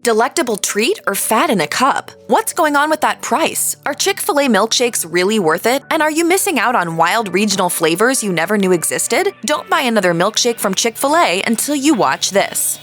Delectable treat or fat in a cup? What's going on with that price? Are Chick-fil-A milkshakes really worth it? And are you missing out on wild regional flavors you never knew existed? Don't buy another milkshake from Chick-fil-A until you watch this.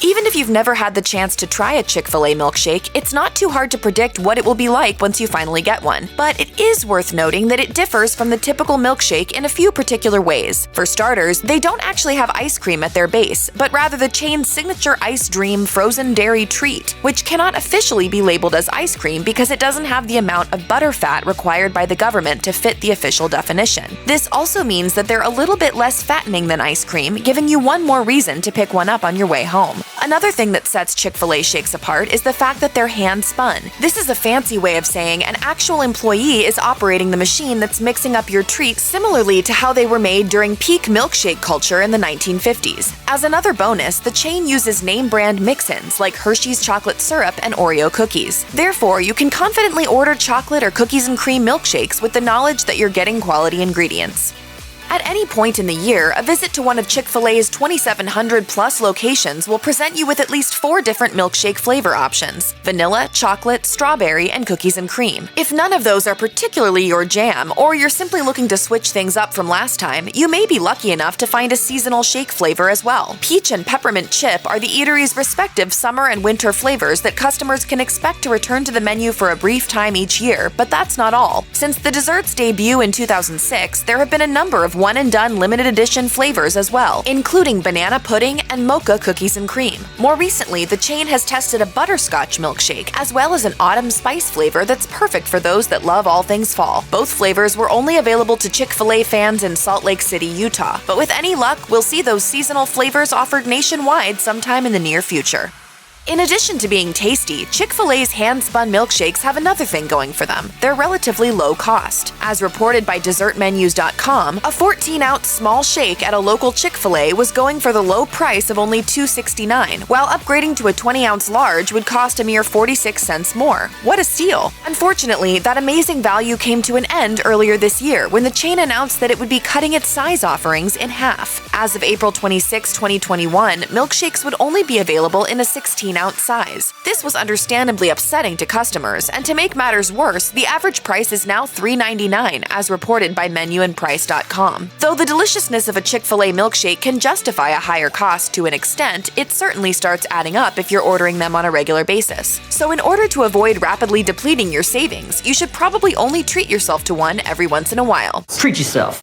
Even if you've never had the chance to try a Chick-fil-A milkshake, it's not too hard to predict what it will be like once you finally get one. But it is worth noting that it differs from the typical milkshake in a few particular ways. For starters, they don't actually have ice cream at their base, but rather the chain's signature Ice Dream frozen dairy treat, which cannot officially be labeled as ice cream because it doesn't have the amount of butterfat required by the government to fit the official definition. This also means that they're a little bit less fattening than ice cream, giving you one more reason to pick one up on your way home. Another thing that sets Chick-fil-A shakes apart is the fact that they're hand-spun. This is a fancy way of saying an actual employee is operating the machine that's mixing up your treat similarly to how they were made during peak milkshake culture in the 1950s. As another bonus, the chain uses name-brand mix-ins like Hershey's chocolate syrup and Oreo cookies. Therefore, you can confidently order chocolate or cookies and cream milkshakes with the knowledge that you're getting quality ingredients. At any point in the year, a visit to one of Chick-fil-A's 2,700-plus locations will present you with at least 4 different milkshake flavor options: vanilla, chocolate, strawberry, and cookies and cream. If none of those are particularly your jam, or you're simply looking to switch things up from last time, you may be lucky enough to find a seasonal shake flavor as well. Peach and peppermint chip are the eatery's respective summer and winter flavors that customers can expect to return to the menu for a brief time each year, but that's not all. Since the dessert's debut in 2006, there have been a number of one-and-done limited edition flavors as well, including banana pudding and mocha cookies and cream. More recently, the chain has tested a butterscotch milkshake, as well as an autumn spice flavor that's perfect for those that love all things fall. Both flavors were only available to Chick-fil-A fans in Salt Lake City, Utah, but with any luck, we'll see those seasonal flavors offered nationwide sometime in the near future. In addition to being tasty, Chick-fil-A's hand-spun milkshakes have another thing going for them: they're relatively low cost. As reported by DessertMenus.com, a 14-ounce small shake at a local Chick-fil-A was going for the low price of only $2.69, while upgrading to a 20-ounce large would cost a mere 46 cents more. What a steal! Unfortunately, that amazing value came to an end earlier this year when the chain announced that it would be cutting its size offerings in half. As of April 26, 2021, milkshakes would only be available in a 16-ounce size. This was understandably upsetting to customers, and to make matters worse, the average price is now $3.99, as reported by menuandprice.com. Though the deliciousness of a Chick-fil-A milkshake can justify a higher cost to an extent, it certainly starts adding up if you're ordering them on a regular basis. So in order to avoid rapidly depleting your savings, you should probably only treat yourself to one every once in a while. Treat yourself.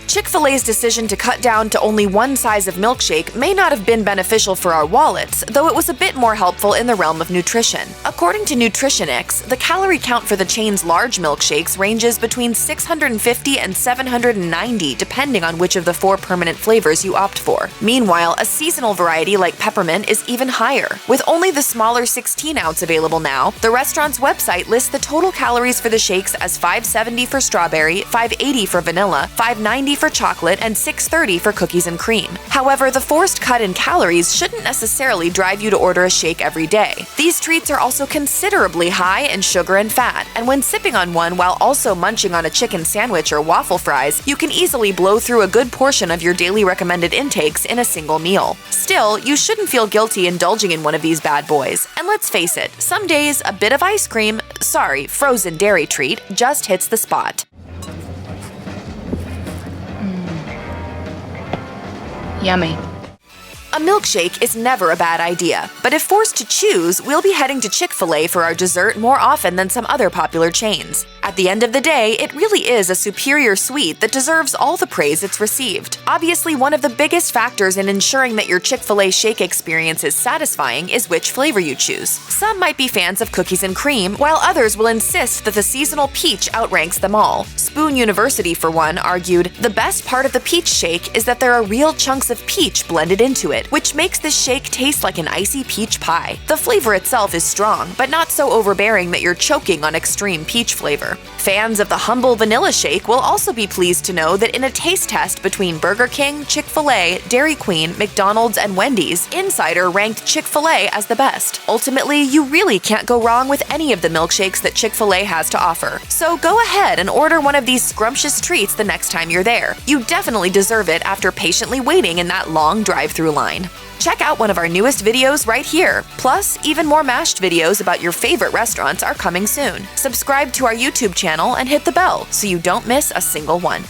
Chick-fil-A's decision to cut down to only one size of milkshake may not have been beneficial for our wallets, though it was a bit more helpful in the realm of nutrition. According to Nutritionix, the calorie count for the chain's large milkshakes ranges between 650 and 790 depending on which of the 4 permanent flavors you opt for. Meanwhile, a seasonal variety like peppermint is even higher. With only the smaller 16-ounce available now, the restaurant's website lists the total calories for the shakes as 570 for strawberry, 580 for vanilla, 590 for chocolate, and 630 for cookies and cream. However, the forced cut in calories shouldn't necessarily drive you to order a shake every day. These treats are also considerably high in sugar and fat, and when sipping on one while also munching on a chicken sandwich or waffle fries, you can easily blow through a good portion of your daily recommended intakes in a single meal. Still, you shouldn't feel guilty indulging in one of these bad boys. And let's face it, some days a bit of ice cream, frozen dairy treat, just hits the spot. Yummy. A milkshake is never a bad idea, but if forced to choose, we'll be heading to Chick-fil-A for our dessert more often than some other popular chains. At the end of the day, it really is a superior sweet that deserves all the praise it's received. Obviously, one of the biggest factors in ensuring that your Chick-fil-A shake experience is satisfying is which flavor you choose. Some might be fans of cookies and cream, while others will insist that the seasonal peach outranks them all. Spoon University, for one, argued, "The best part of the peach shake is that there are real chunks of peach blended into it, which makes this shake taste like an icy peach pie. The flavor itself is strong, but not so overbearing that you're choking on extreme peach flavor." Fans of the humble vanilla shake will also be pleased to know that in a taste test between Burger King, Chick-fil-A, Dairy Queen, McDonald's, and Wendy's, Insider ranked Chick-fil-A as the best. Ultimately, you really can't go wrong with any of the milkshakes that Chick-fil-A has to offer. So go ahead and order one of these scrumptious treats the next time you're there. You definitely deserve it after patiently waiting in that long drive-thru line. Check out one of our newest videos right here. Plus, even more mashed videos about your favorite restaurants are coming soon. Subscribe to our YouTube channel and hit the bell so you don't miss a single one.